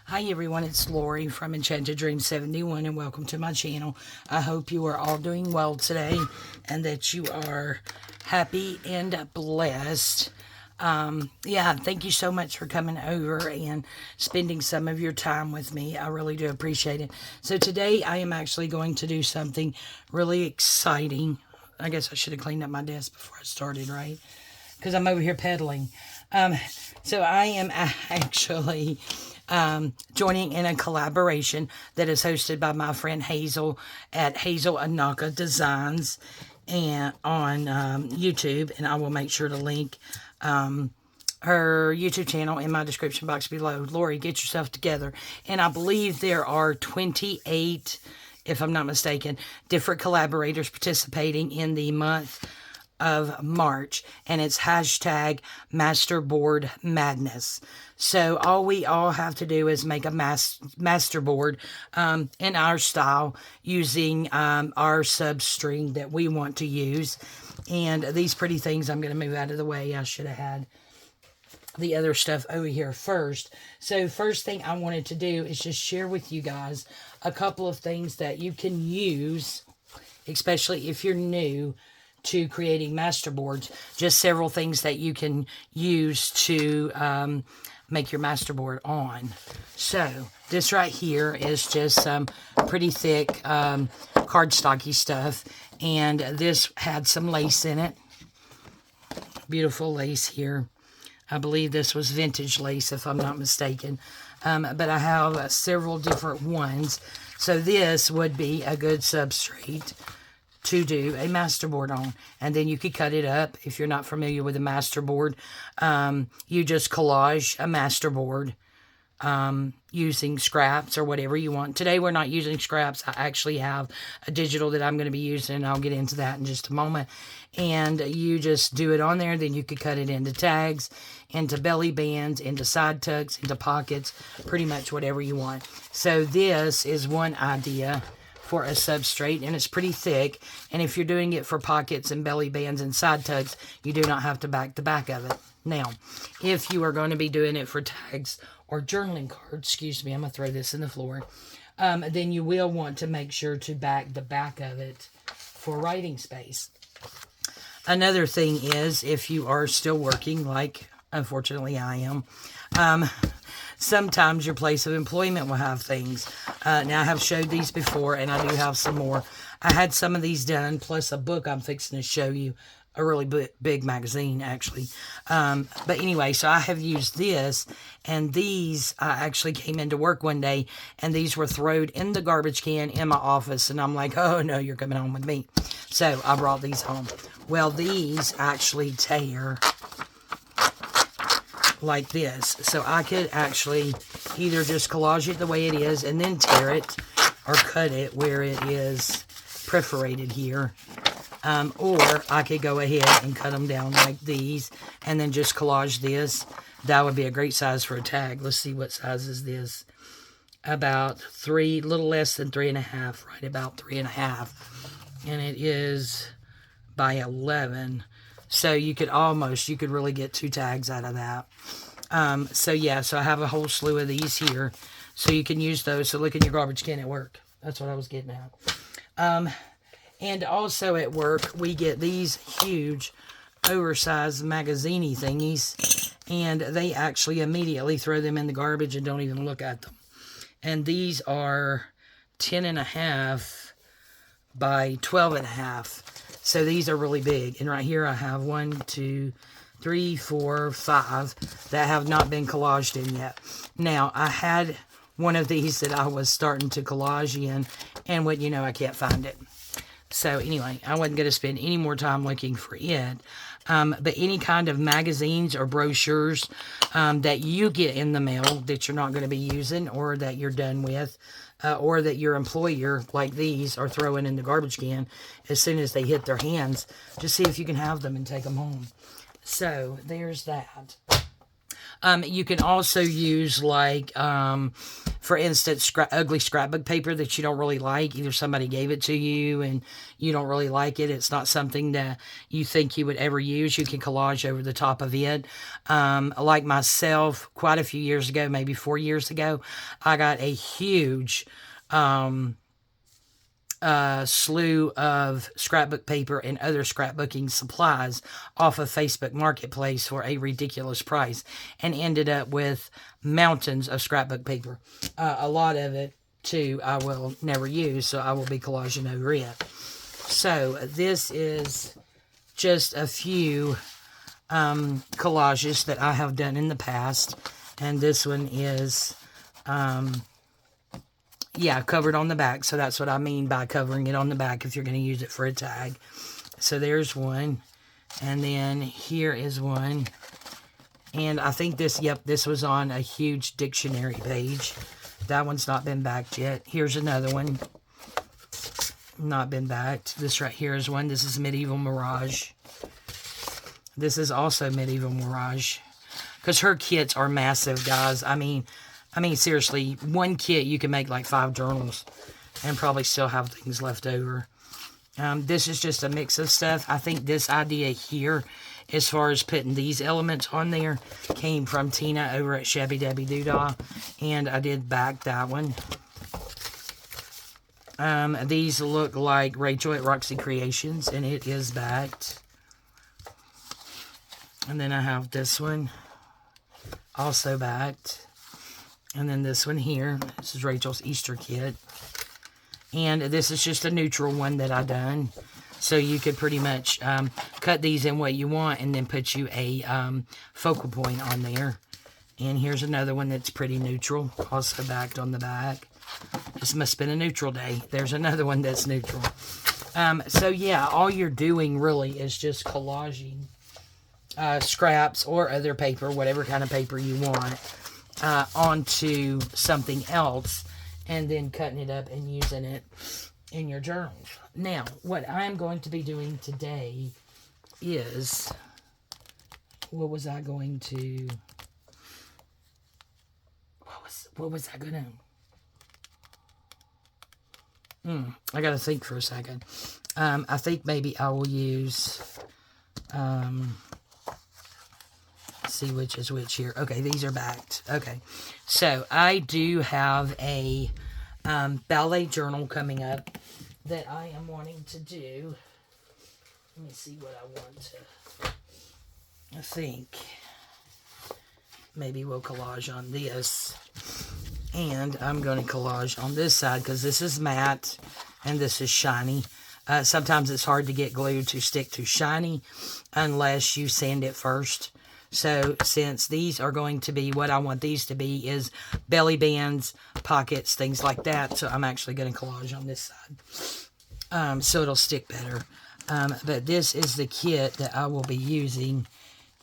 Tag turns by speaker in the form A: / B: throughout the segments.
A: Hi everyone, it's Lorie from Enchanted Dream 71 and welcome to my channel. I hope you are all doing well today and that you are happy and blessed. Thank you so much for coming over and spending some of your time with me. I really do appreciate it. So today I am actually going to do something really exciting. I guess I should have cleaned up my desk before I started, right? Because I'm over here pedaling. So I am actually joining in a collaboration that is hosted by my friend Hazel at Hazel Anaka Designs and on YouTube, and I will make sure to link her YouTube channel in my description box below. Lorie, get yourself together. And I believe there are 28, if I'm not mistaken, different collaborators participating in the month of March, and it's hashtag Masterboard Madness. So all we all have to do is make a masterboard in our style using our substring that we want to use. And these pretty things, I'm going to move out of the way. I should have had the other stuff over here first. So first thing I wanted to do is just share with you guys a couple of things that you can use, especially if you're new to creating masterboards. Just several things that you can use to make your masterboard on. So this right here is just some pretty thick cardstocky stuff, and this had some lace in it. Beautiful lace here. I believe this was vintage lace, if I'm not mistaken. But I have several different ones. So this would be a good substrate to do a masterboard on. And then you could cut it up. If you're not familiar with a masterboard, you just collage a masterboard using scraps or whatever you want. Today we're not using scraps. I actually have a digital that I'm going to be using, and I'll get into that in just a moment. And you just do it on there. Then you could cut it into tags, into belly bands, into side tucks, into pockets, pretty much whatever you want. So this is one idea for a substrate, and it's pretty thick. And if you're doing it for pockets and belly bands and side tucks, you do not have to back the back of it. Now, if you are going to be doing it for tags or journaling cards, excuse me, I'm going to throw this in the floor, then you will want to make sure to back the back of it for writing space. Another thing is, if you are still working, like unfortunately I am, sometimes your place of employment will have things. Now, I have showed these before, and I do have some more. I had some of these done, plus a book I'm fixing to show you, a really big magazine, actually. But anyway, so I have used this, and these, I actually came into work one day, and these were thrown in the garbage can in my office, and I'm like, oh, no, you're coming home with me. So I brought these home. Well, these actually tear like this. So I could actually either just collage it the way it is and then tear it, or cut it where it is perforated here. Or I could go ahead and cut them down like these and then just collage this. That would be a great size for a tag. Let's see, what size is this? About 3, little less than 3.5, right about 3.5. And it is by 11. So you could really get 2 tags out of that. So I have a whole slew of these here. So you can use those. So look in your garbage can at work. That's what I was getting at. And also at work, we get these huge, oversized magazine-y thingies. And they actually immediately throw them in the garbage and don't even look at them. And these are 10.5 by 12.5. So these are really big. And right here I have 1, 2, 3, 4, 5 that have not been collaged in yet. Now, I had one of these that I was starting to collage in, and I can't find it. So anyway, I wasn't going to spend any more time looking for it. But any kind of magazines or brochures that you get in the mail that you're not going to be using, or that you're done with, or that your employer, like these, are throwing in the garbage can as soon as they hit their hands, just see if you can have them and take them home. So there's that. You can also use, like, for instance, ugly scrapbook paper that you don't really like. Either somebody gave it to you and you don't really like it. It's not something that you think you would ever use. You can collage over the top of it. Like myself, quite a few years ago, maybe 4 years ago, I got a huge slew of scrapbook paper and other scrapbooking supplies off of Facebook Marketplace for a ridiculous price, and ended up with mountains of scrapbook paper. A lot of it, too, I will never use, so I will be collaging over it. So this is just a few collages that I have done in the past, and this one is yeah, covered on the back. So that's what I mean by covering it on the back if you're going to use it for a tag. So there's one. And then here is one. And I think this, yep, this was on a huge dictionary page. That one's not been backed yet. Here's another one. Not been backed. This right here is one. This is Medieval Mirage. This is also Medieval Mirage. Because her kits are massive, guys. I mean, seriously, one kit, you can make like 5 journals and probably still have things left over. This is just a mix of stuff. I think this idea here, as far as putting these elements on there, came from Tina over at Shabby Dabby Doodah, and I did back that one. These look like Rachel at Roxy Creations, and it is backed. And then I have this one, also backed. And then this one here, this is Rachel's Easter kit. And this is just a neutral one that I done. So you could pretty much cut these in what you want and then put you a focal point on there. And here's another one that's pretty neutral, also backed on the back. This must have been a neutral day. There's another one that's neutral. So yeah, all you're doing really is just collaging scraps or other paper, whatever kind of paper you want, onto something else, and then cutting it up and using it in your journals. Now, what I'm going to be doing today is, what was I going to, what was I gonna, I gotta think for a second. I think maybe I will use, see which is which here. Okay, these are backed. Okay, so I do have a ballet journal coming up that I am wanting to do. Let me see what I want to, I think maybe we'll collage on this, and I'm going to collage on this side because this is matte and this is shiny. Sometimes it's hard to get glue to stick to shiny unless you sand it first. So since these are going to be, what I want these to be is belly bands, pockets, things like that. So I'm actually going to collage on this side. So it'll stick better. But this is the kit that I will be using.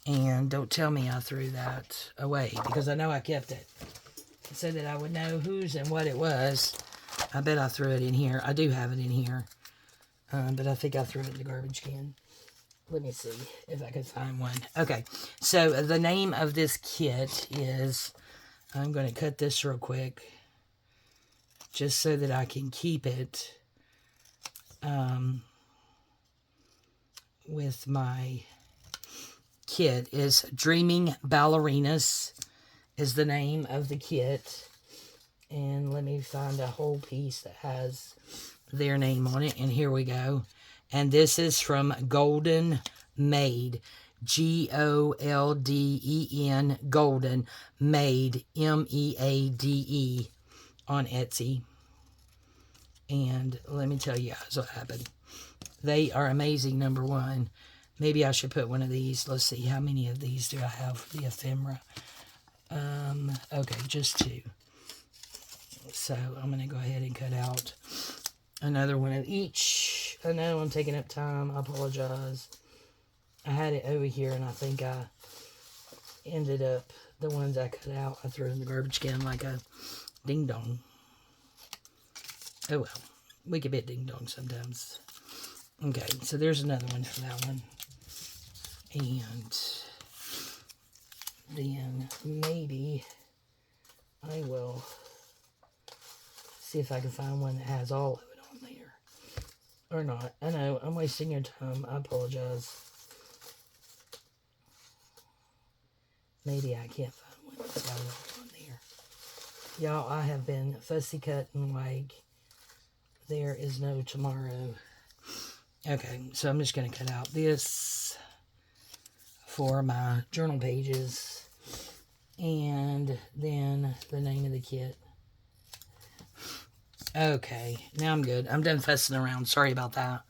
A: And don't tell me I threw that away, because I know I kept it, so that I would know whose and what it was. I bet I threw it in here. I do have it in here. But I think I threw it in the garbage can. Let me see if I can find one. Okay, so the name of this kit is, I'm going to cut this real quick, just so that I can keep it with my kit, is Dreaming Ballerinas is the name of the kit. And let me find a whole piece that has their name on it. And here we go. And this is from Golden Made. Golden, Golden Made, Meade on Etsy. And let me tell you guys what happened. They are amazing, number one. Maybe I should put one of these. Let's see, how many of these do I have? The ephemera. Okay, just 2. So I'm going to go ahead and cut out another one of each. I know I'm taking up time. I apologize. I had it over here, and I think I ended up, the ones I cut out, I threw in the garbage can like a ding-dong. Oh well, we can be a ding-dong sometimes. Okay, so there's another one for that one. And then maybe I will see if I can find one that has all of it on there. Or not. I know, I'm wasting your time. I apologize. Maybe I can't find one that's got it all on there. Y'all, I have been fussy cutting like there is no tomorrow. Okay, so I'm just going to cut out this for my journal pages. And then the name of the kit. Okay, now I'm good. I'm done fussing around. Sorry about that.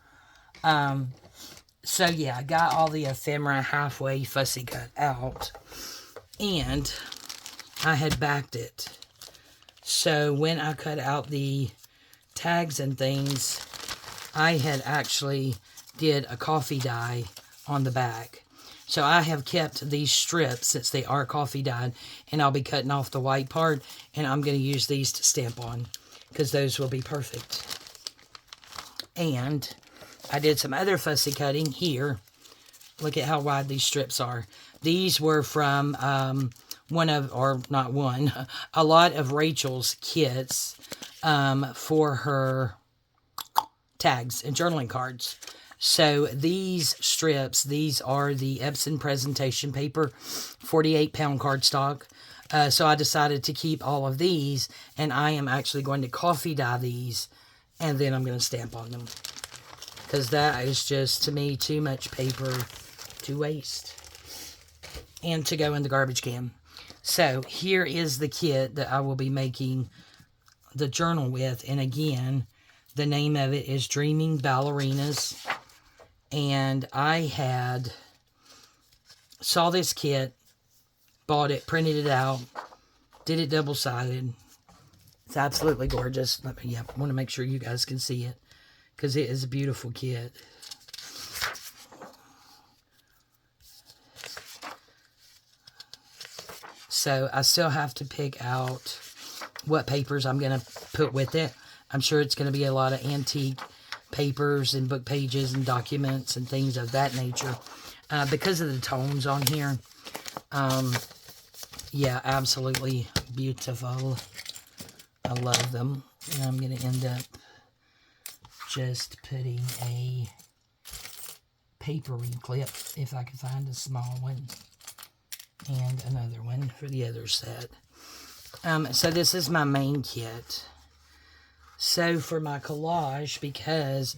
A: So yeah, I got all the ephemera halfway fussy cut out. And I had backed it. So when I cut out the tags and things, I had actually did a coffee dye on the back. So I have kept these strips since they are coffee dyed, and I'll be cutting off the white part, and I'm going to use these to stamp on because those will be perfect. And I did some other fussy cutting here. Look at how wide these strips are. These were from a lot of Rachel's kits for her tags and journaling cards. So these strips, these are the Epson presentation paper, 48-pound cardstock. So I decided to keep all of these, and I am actually going to coffee dye these, and then I'm going to stamp on them. Because that is just, to me, too much paper to waste. And to go in the garbage can. So here is the kit that I will be making the journal with. And again, the name of it is Dreaming Ballerinas. And I saw this kit, bought it, printed it out, did it double-sided. It's absolutely gorgeous. I want to make sure you guys can see it, because it is a beautiful kit. So I still have to pick out what papers I'm going to put with it. I'm sure it's going to be a lot of antique papers and book pages and documents and things of that nature. Because of the tones on here. Yeah, absolutely beautiful. I love them. And I'm going to end up just putting a papery clip, if I can find a small one. And another one for the other set. So this is my main kit. So for my collage, because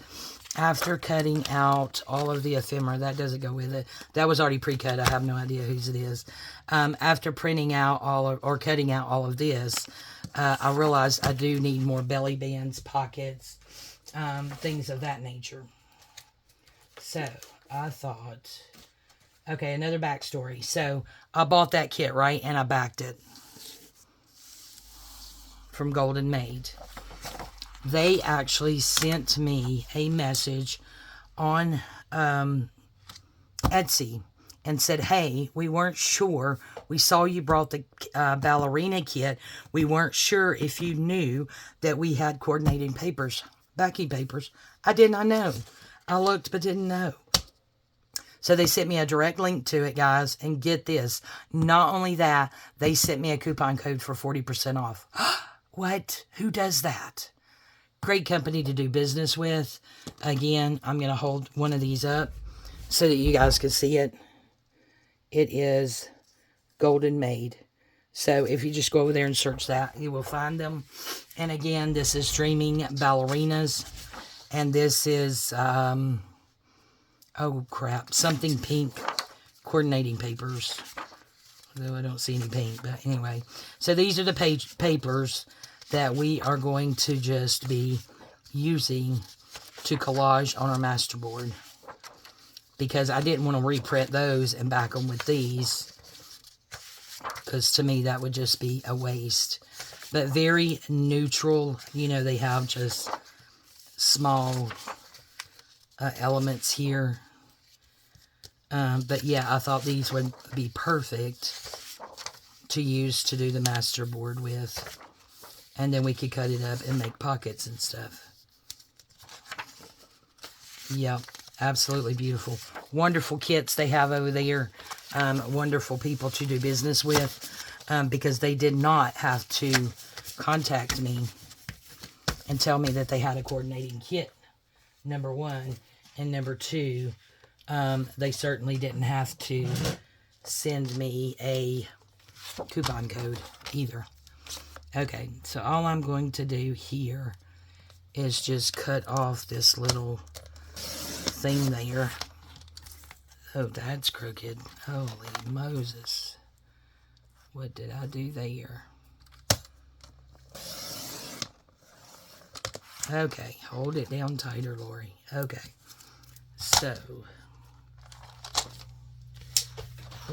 A: after cutting out all of the ephemera, that doesn't go with it. That was already pre-cut. I have no idea whose it is. After printing out or cutting out all of this, I realized I do need more belly bands, pockets, things of that nature. So I thought, okay, another backstory. So I bought that kit, right? And I backed it from Golden Maid. They actually sent me a message on Etsy and said, hey, we weren't sure. We saw you brought the ballerina kit. We weren't sure if you knew that we had coordinating papers, backing papers. I did not know. I looked but didn't know. So they sent me a direct link to it, guys. And get this. Not only that, they sent me a coupon code for 40% off. What? Who does that? Great company to do business with. Again, I'm going to hold one of these up so that you guys can see it. It is Golden Maid. So if you just go over there and search that, you will find them. And again, this is Dreaming Ballerinas. And this is, oh crap, something pink coordinating papers. Though I don't see any pink, but anyway. So these are the papers that we are going to just be using to collage on our masterboard. Because I didn't want to reprint those and back them with these. Because to me, that would just be a waste. But very neutral. You know, they have just small elements here. But yeah, I thought these would be perfect to use to do the masterboard with. And then we could cut it up and make pockets and stuff. Yep, absolutely beautiful. Wonderful kits they have over there. Wonderful people to do business with. Because they did not have to contact me and tell me that they had a coordinating kit, number one. And number two, they certainly didn't have to send me a coupon code either. Okay, so all I'm going to do here is just cut off this little thing there. Oh, that's crooked. Holy Moses. What did I do there? Okay, hold it down tighter, Lorie. Okay, so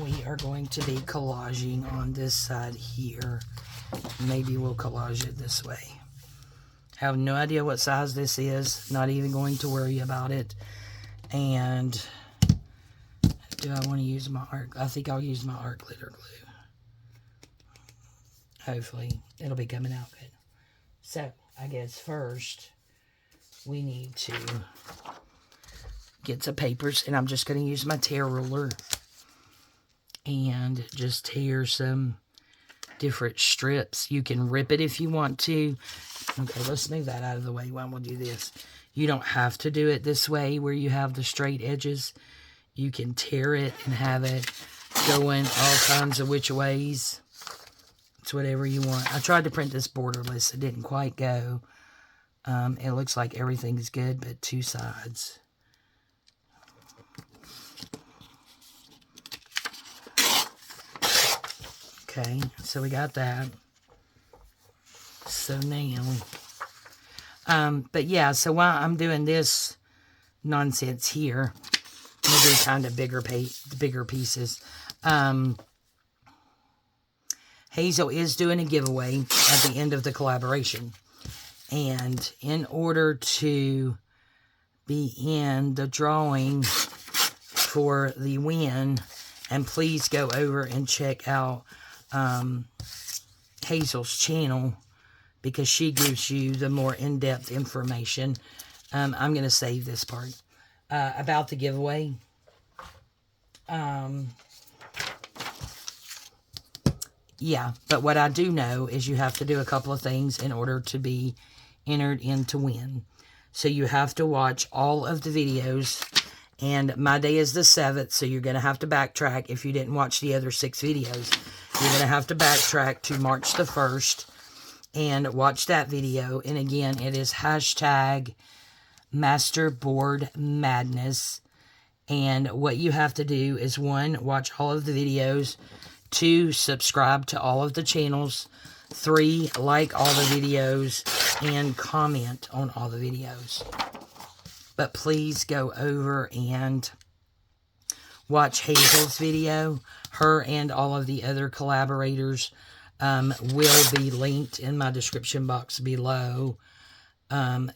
A: we are going to be collaging on this side here. Maybe we'll collage it this way. Have no idea what size this is. Not even going to worry about it. And do I want to use my art? I think I'll use my art glitter glue. Hopefully it'll be coming out good. So I guess first we need to get some papers, and I'm just going to use my tear ruler and just tear some different strips. You can rip it if you want to. Okay, let's move that out of the way while we'll do this. You don't have to do it this way where you have the straight edges. You can tear it and have it going all kinds of which ways. It's whatever you want. I tried to print this borderless. It didn't quite go. It looks like everything's good, but two sides. Okay, so we got that. So now, but yeah, so while I'm doing this nonsense here, I'm going to do kind of bigger pieces. Hazel is doing a giveaway at the end of the collaboration. And in order to be in the drawing for the win, and please go over and check out Hazel's channel, because she gives you the more in-depth information. I'm going to save this part about the giveaway. Yeah, but what I do know is you have to do a couple of things in order to be entered in to win. So you have to watch all of the videos, and my day is the 7th, so you're going to have to backtrack if you didn't watch the other 6 videos. You're going to have to backtrack to March the 1st and watch that video. And again, it is hashtag Masterboard Madness. And what you have to do is 1, watch all of the videos. 2, subscribe to all of the channels. 3, like all the videos and comment on all the videos. But please go over and watch Hazel's video. Her and all of the other collaborators will be linked in my description box below.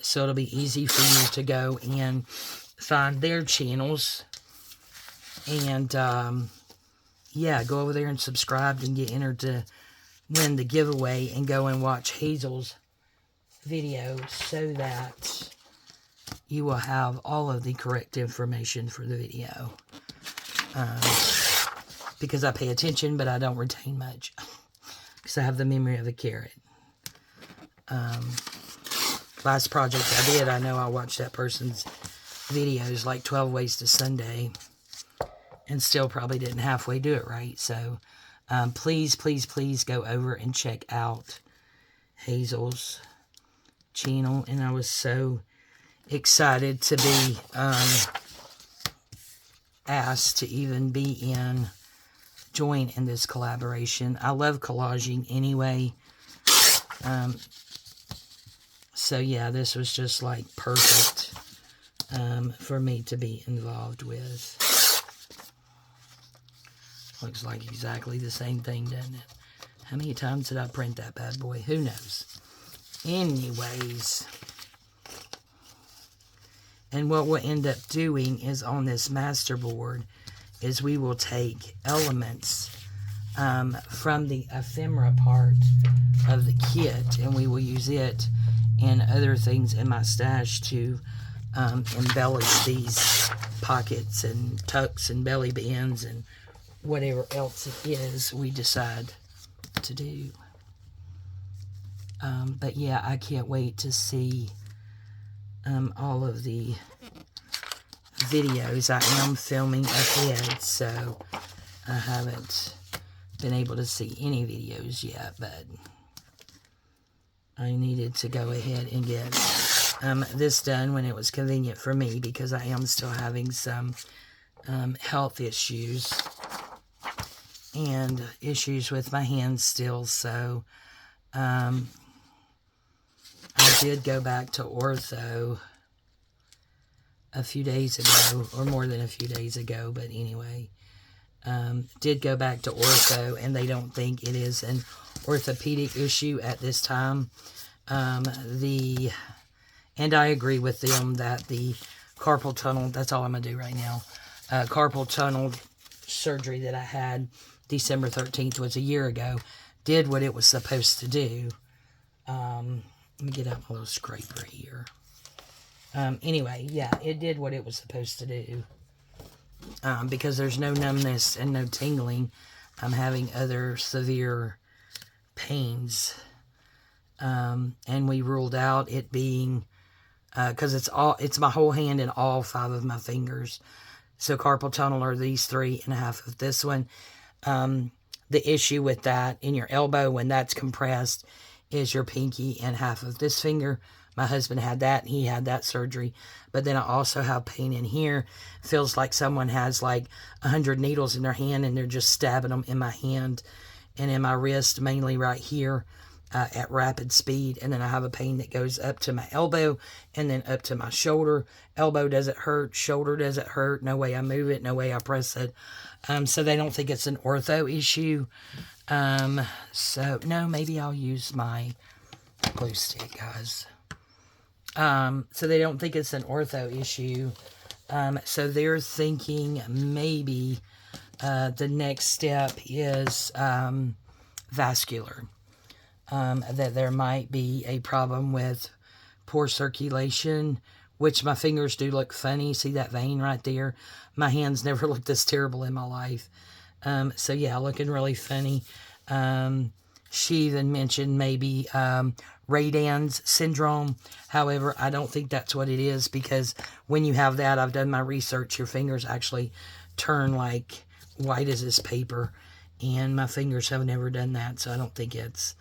A: So it'll be easy for you to go and find their channels. And yeah, go over there and subscribe and get entered to win the giveaway, and go and watch Hazel's video so that you will have all of the correct information for the video. Because I pay attention, but I don't retain much. Because I have the memory of a carrot. Last project I did, I know I watched that person's videos, like 12 Ways to Sunday, and still probably didn't halfway do it right. So please, please, please go over and check out Hazel's channel. And I was so excited to be asked to even join in this collaboration. I love collaging anyway. So yeah, this was just like perfect for me to be involved with. Looks like exactly the same thing, doesn't it? How many times did I print that bad boy? Who knows? Anyways. And what we'll end up doing is on this masterboard is we will take elements from the ephemera part of the kit, and we will use it and other things in my stash to embellish these pockets and tucks and belly bands and whatever else it is we decide to do. But yeah, I can't wait to see all of the videos. I am filming ahead, so I haven't been able to see any videos yet, but I needed to go ahead and get this done when it was convenient for me, because I am still having some health issues and issues with my hands still. So I did go back to ortho a few days ago, or more than a few days ago, but anyway, did go back to ortho, and they don't think it is an orthopedic issue at this time. And I agree with them that the carpal tunnel, that's all I'm going to do right now, carpal tunnel surgery that I had December 13th was a year ago, did what it was supposed to do. Let me get out my little scraper here. Anyway, yeah, it did what it was supposed to do. Because there's no numbness and no tingling. I'm having other severe pains. And we ruled out it being, because it's my whole hand and all 5 of my fingers. So carpal tunnel are these 3 and a half of this one. The issue with that in your elbow, when that's compressed, is your pinky and half of this finger. My husband had that, and he had that surgery. But then I also have pain in here. Feels like someone has like 100 needles in their hand, and they're just stabbing them in my hand and in my wrist, mainly right here at rapid speed. And then I have a pain that goes up to my elbow and then up to my shoulder. Elbow doesn't hurt. Shoulder doesn't hurt. No way I move it. No way I press it. So they don't think it's an ortho issue. So, no, maybe I'll use my glue stick, guys. So they don't think it's an ortho issue. So they're thinking maybe the next step is vascular. That there might be a problem with poor circulation, which my fingers do look funny. See that vein right there? My hands never looked this terrible in my life. So yeah, looking really funny. She even mentioned maybe Radans syndrome. However, I don't think that's what it is, because when you have that, I've done my research, your fingers actually turn like white as this paper, and my fingers have never done that, so I don't think it's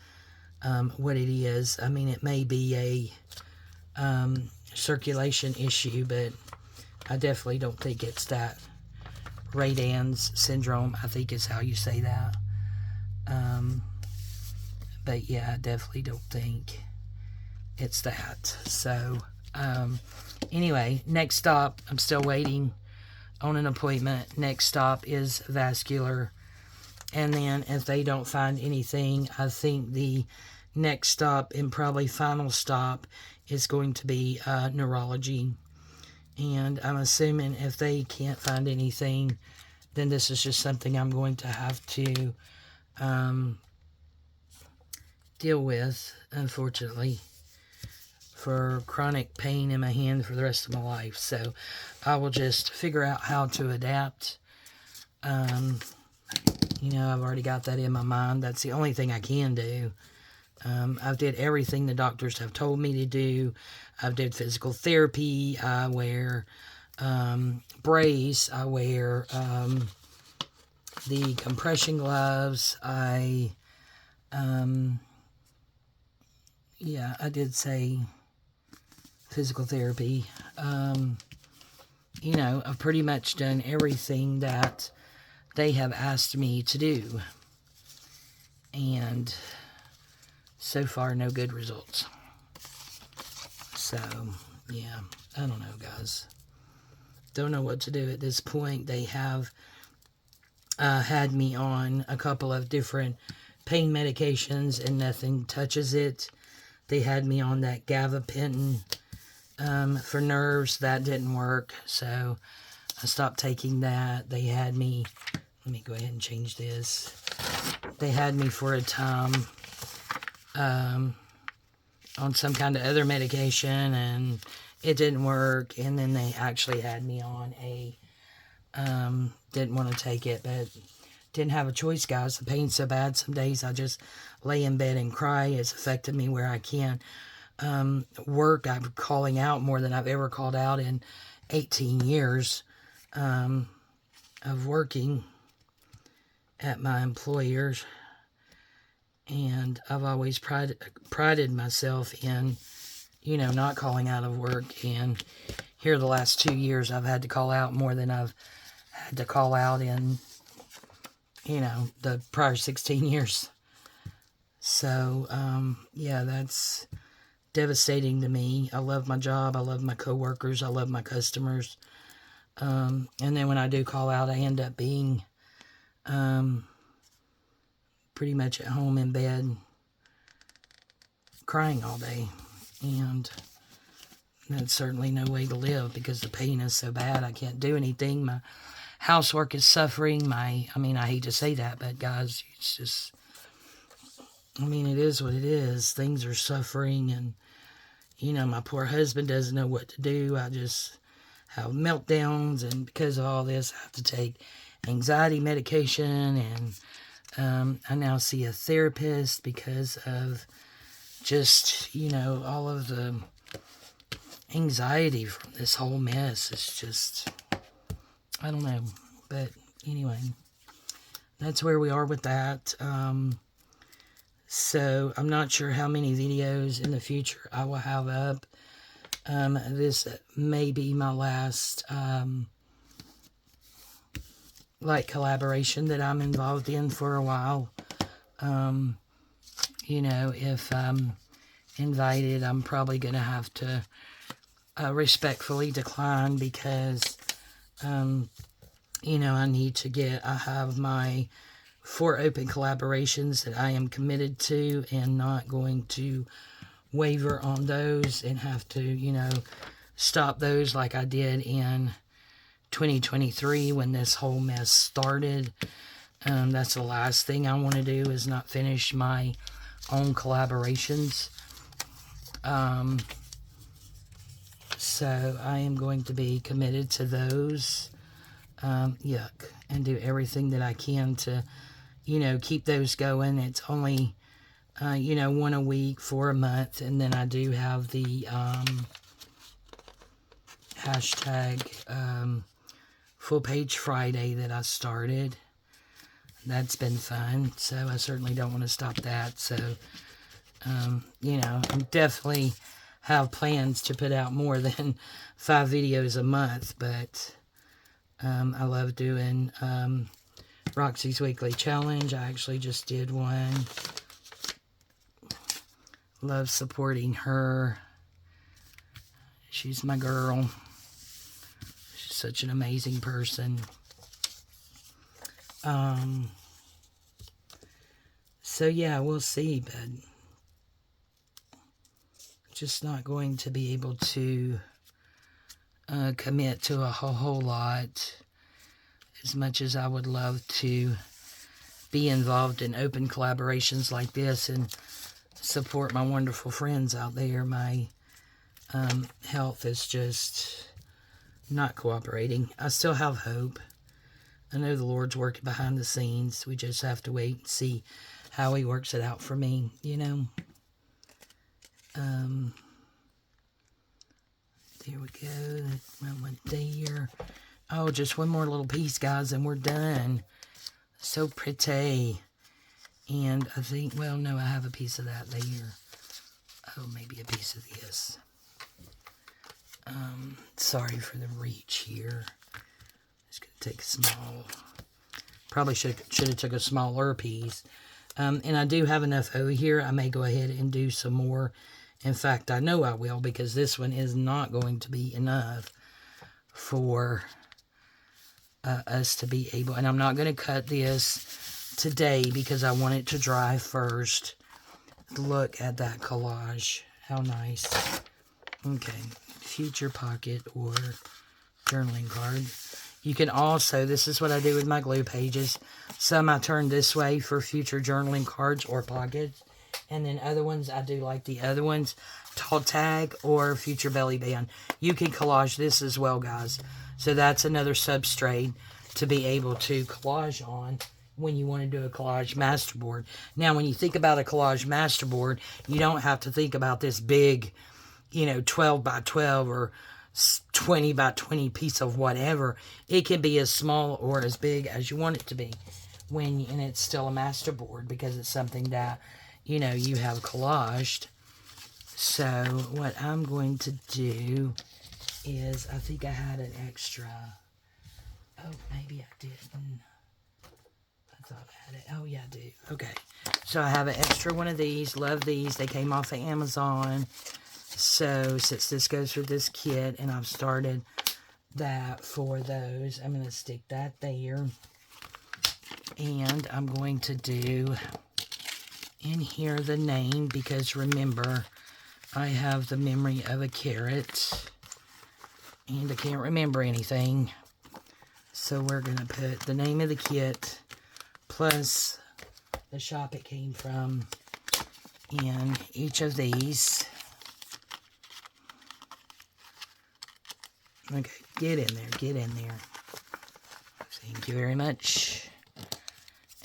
A: what it is. I mean, it may be a circulation issue, but I definitely don't think it's that. Radans syndrome, I think is how you say that. But yeah, I definitely don't think it's that. So, anyway, next stop, I'm still waiting on an appointment. Next stop is vascular. And then if they don't find anything, I think the next stop and probably final stop is going to be neurology. And I'm assuming if they can't find anything, then this is just something I'm going to have to deal with, unfortunately, for chronic pain in my hand for the rest of my life. So I will just figure out how to adapt. You know, I've already got that in my mind. That's the only thing I can do. I've did everything the doctors have told me to do. I've did physical therapy. I wear brace. I wear the compression gloves. Yeah, I did say physical therapy. You know, I've pretty much done everything that they have asked me to do. And so far, no good results. So, yeah, I don't know, guys. Don't know what to do at this point. They have had me on a couple of different pain medications, and nothing touches it. They had me on that gabapentin for nerves. That didn't work, so I stopped taking that. They had me, let me go ahead and change this. They had me for a time on some kind of other medication, and it didn't work. And then they actually had me on a, didn't want to take it, but didn't have a choice, guys. The pain's so bad. Some days I just lay in bed and cry. It's affected me where I can't work. I'm calling out more than I've ever called out in 18 years of working at my employers. And I've always prided myself in, you know, not calling out of work. And here the last 2 years, I've had to call out more than I've had to call out in, you know, the prior 16 years. So, yeah, that's devastating to me. I love my job. I love my coworkers. I love my customers. And then when I do call out, I end up being pretty much at home in bed crying all day. And that's certainly no way to live because the pain is so bad. I can't do anything. My housework is suffering. I hate to say that, but guys, it's just, it is what it is. Things are suffering, and, you know, my poor husband doesn't know what to do. I just have meltdowns, and because of all this, I have to take anxiety medication, and I now see a therapist because of just, you know, all of the anxiety from this whole mess. It's just, I don't know, but anyway, that's where we are with that. So I'm not sure how many videos in the future I will have up. This may be my last, collaboration that I'm involved in for a while. You know, if I'm invited, I'm probably going to have to respectfully decline because, you know, I have my 4 open collaborations that I am committed to and not going to waver on those and have to, you know, stop those like I did in 2023 when this whole mess started. That's the last thing I want to do, is not finish my own collaborations. So I am going to be committed to those, and do everything that I can to, you know, keep those going. It's only, you know, 1 a week for a month, and then I do have the hashtag Full Page Friday that I started. That's been fun, so I certainly don't want to stop that. So, you know, I definitely have plans to put out more than 5 videos a month, but I love doing Roxy's Weekly Challenge. I actually just did one. Love supporting her. She's my girl. She's such an amazing person. So yeah, we'll see, but just not going to be able to commit to a whole lot as much as I would love to be involved in open collaborations like this and support my wonderful friends out there. My health is just not cooperating. I still have hope. I know the Lord's working behind the scenes. We just have to wait and see how He works it out for me, you know. There we go. That went there. Oh, just one more little piece, guys, and we're done. So pretty. And I think, well, no, I have a piece of that there. Oh, maybe a piece of this. Sorry for the reach here. Just going to take a small, probably should have took a smaller piece. And I do have enough over here. I may go ahead and do some more. In fact, I know I will, because this one is not going to be enough for us to be able, and I'm not going to cut this today because I want it to dry first. Look at that collage. How nice. Okay, future pocket or journaling card. You can also, this is what I do with my glue pages. Some I turn this way for future journaling cards or pockets. And then other ones, I do like the other ones, tall tag or future belly band. You can collage this as well, guys. So that's another substrate to be able to collage on when you want to do a collage masterboard. Now, when you think about a collage masterboard, you don't have to think about this big, 12 by 12 or 20 by 20 piece of whatever. It can be as small or as big as you want it to be, and it's still a masterboard because it's something that, you have collaged. So what I'm going to do is, I think I had an extra. Oh, maybe I didn't. I thought I had it. Oh, yeah, I do. Okay. So I have an extra one of these. Love these. They came off of Amazon. So since this goes for this kit, and I've started that for those, I'm going to stick that there. And I'm going to do in here the name, because remember, I have the memory of a carrot. And I can't remember anything. So we're going to put the name of the kit plus the shop it came from in each of these. Okay, get in there, get in there. Thank you very much.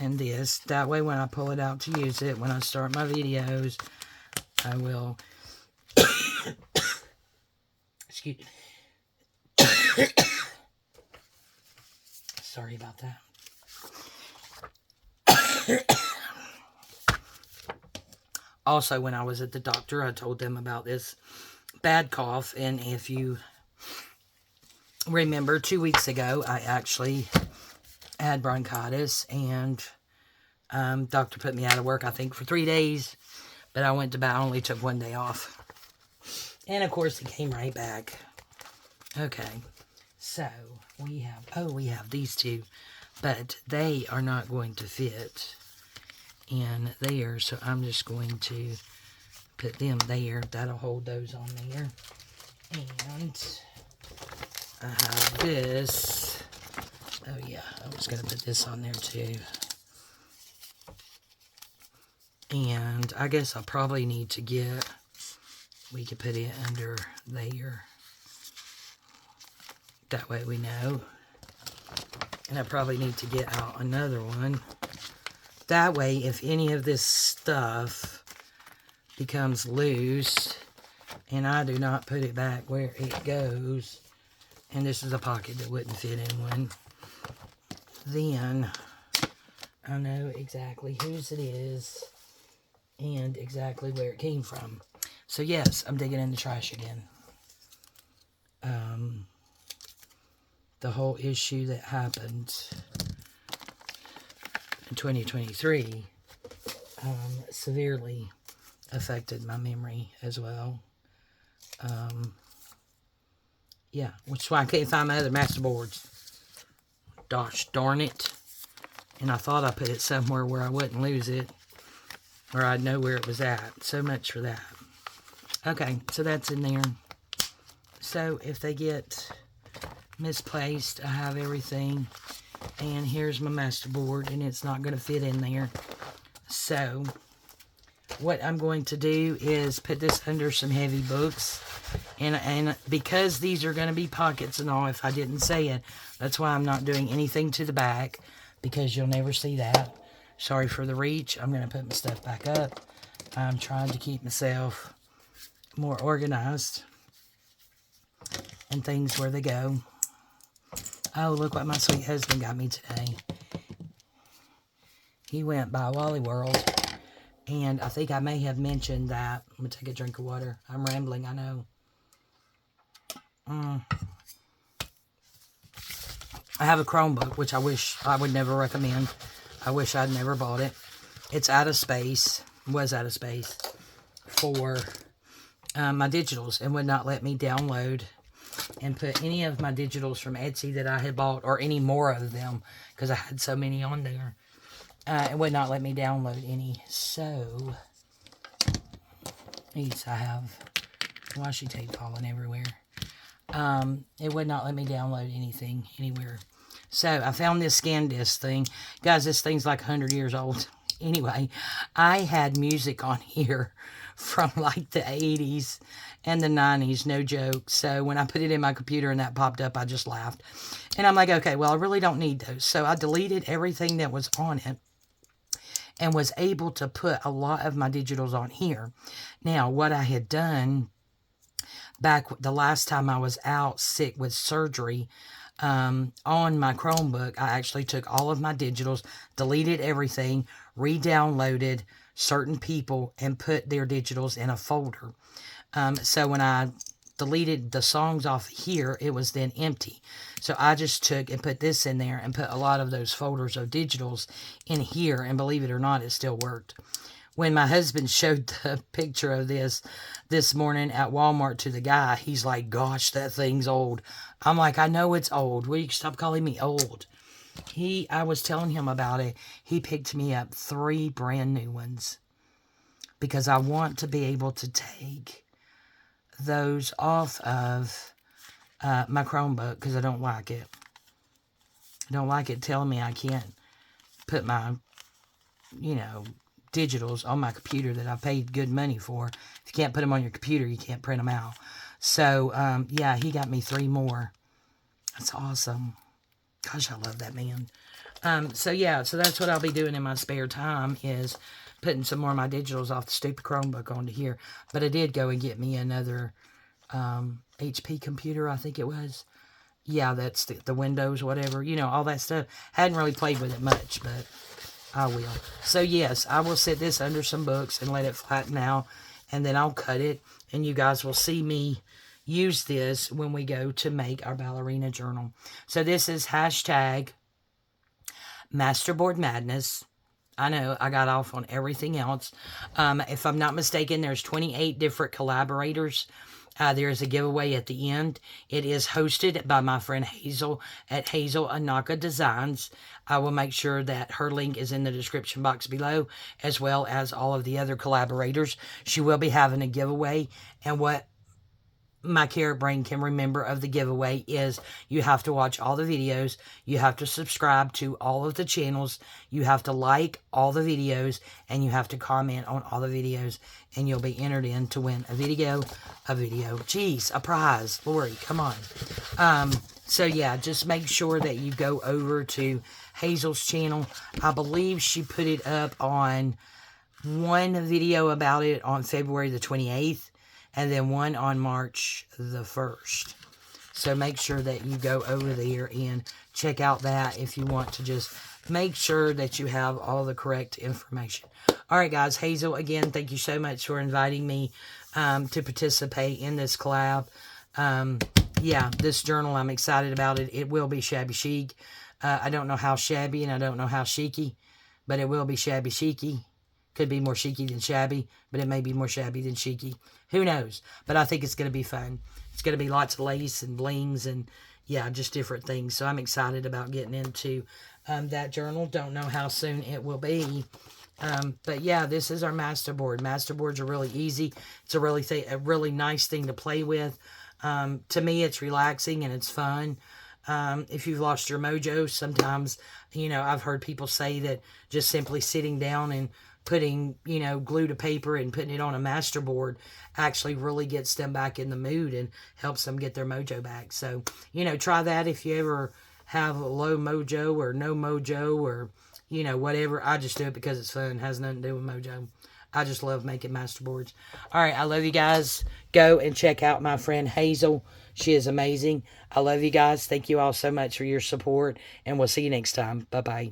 A: And this, that way when I pull it out to use it, when I start my videos, I will, excuse me. Sorry about that. Also, when I was at the doctor, I told them about this bad cough. And if you remember, 2 weeks ago, I actually had bronchitis. And doctor put me out of work, I think, for 3 days. But I went to bed. I only took 1 day off. And, of course, it came right back. Okay. So, we have these two. But they are not going to fit in there. So, I'm just going to put them there. That'll hold those on there. And I have this. Oh, yeah. I was going to put this on there, too. And I guess I'll probably need to get... We could put it under there. That way we know. And I probably need to get out another one. That way, if any of this stuff becomes loose, and I do not put it back where it goes, and this is a pocket that wouldn't fit in one, then I know exactly whose it is and exactly where it came from. So yes, I'm digging in the trash again. The whole issue that happened in 2023 severely affected my memory as well. Yeah, which is why I can't find my other masterboards. Gosh darn it. And I thought I put it somewhere where I wouldn't lose it, or I'd know where it was at. So much for that. Okay, so that's in there. So if they get misplaced, I have everything. And here's my masterboard, and it's not going to fit in there. So what I'm going to do is put this under some heavy books. And because these are going to be pockets and all, if I didn't say it, that's why I'm not doing anything to the back, because you'll never see that. Sorry for the reach. I'm going to put my stuff back up. I'm trying to keep myself more organized and things where they go. Oh, look what my sweet husband got me today. He went by Wally World, and I think I may have mentioned that. I'm going to take a drink of water. I'm rambling, I know. I have a Chromebook, which I wish I would never recommend. I wish I'd never bought it. It's out of space, was out of space, for my digitals, and would not let me download and put any of my digitals from Etsy that I had bought, or any more of them, because I had so many on there. It would not let me download any. So, these I have washi tape falling everywhere. It would not let me download anything anywhere. So, I found this Candece thing. Guys, this thing's like 100 years old. Anyway, I had music on here from like the 80s and the 90s, no joke. So when I put it in my computer and that popped up, I just laughed. And I'm like, okay, well, I really don't need those. So I deleted everything that was on it and was able to put a lot of my digitals on here. Now, what I had done back the last time I was out sick with surgery, on my Chromebook, I actually took all of my digitals, deleted everything, re-downloaded certain people, and put their digitals in a folder. So when I deleted the songs off here, it was then empty. So I just took and put this in there and put a lot of those folders of digitals in here, and believe it or not, it still worked. When my husband showed the picture of this morning at Walmart to the guy, he's like, gosh, that thing's old. I'm like, I know it's old. Will you stop calling me old? I was telling him about it. He picked me up 3 brand new ones because I want to be able to take those off of my Chromebook because I don't like it. I don't like it telling me I can't put my, digitals on my computer that I paid good money for. If you can't put them on your computer, you can't print them out. So, yeah, he got me 3 more. That's awesome. Gosh, I love that man. So that's what I'll be doing in my spare time is putting some more of my digitals off the stupid Chromebook onto here. But I did go and get me another HP computer, I think it was. Yeah, that's the Windows, whatever. All that stuff. Hadn't really played with it much, but I will. So, yes, I will set this under some books and let it flatten out. And then I'll cut it. And you guys will see me use this when we go to make our ballerina journal. So, this is hashtag Masterboard Madness. I know I got off on everything else. If I'm not mistaken, there's 28 different collaborators. There is a giveaway at the end. It is hosted by my friend Hazel at Hazel Anaka Designs. I will make sure that her link is in the description box below, as well as all of the other collaborators. She will be having a giveaway, and what my carrot brain can remember of the giveaway is you have to watch all the videos, you have to subscribe to all of the channels, you have to like all the videos, and you have to comment on all the videos, and you'll be entered in to win a prize. Lorie, come on. So yeah, just make sure that you go over to Hazel's channel. I believe she put it up on one video about it on February the 28th. And then one on March the 1st. So make sure that you go over there and check out that if you want to just make sure that you have all the correct information. All right, guys. Hazel, again, thank you so much for inviting me to participate in this collab. Yeah, this journal, I'm excited about it. It will be shabby chic. I don't know how shabby and I don't know how chicy, but it will be shabby chicy. Could be more chicy than shabby, but it may be more shabby than chicy. Who knows? But I think it's going to be fun. It's going to be lots of lace and blings and, yeah, just different things. So I'm excited about getting into that journal. Don't know how soon it will be. But, yeah, this is our masterboard. Masterboards are really easy. It's a really nice thing to play with. To me, it's relaxing and it's fun. If you've lost your mojo, sometimes, I've heard people say that just simply sitting down and putting, glue to paper and putting it on a masterboard actually really gets them back in the mood and helps them get their mojo back. So, try that if you ever have a low mojo or no mojo or, whatever. I just do it because it's fun. It has nothing to do with mojo. I just love making masterboards. All right, I love you guys. Go and check out my friend Hazel. She is amazing. I love you guys. Thank you all so much for your support, and we'll see you next time. Bye-bye.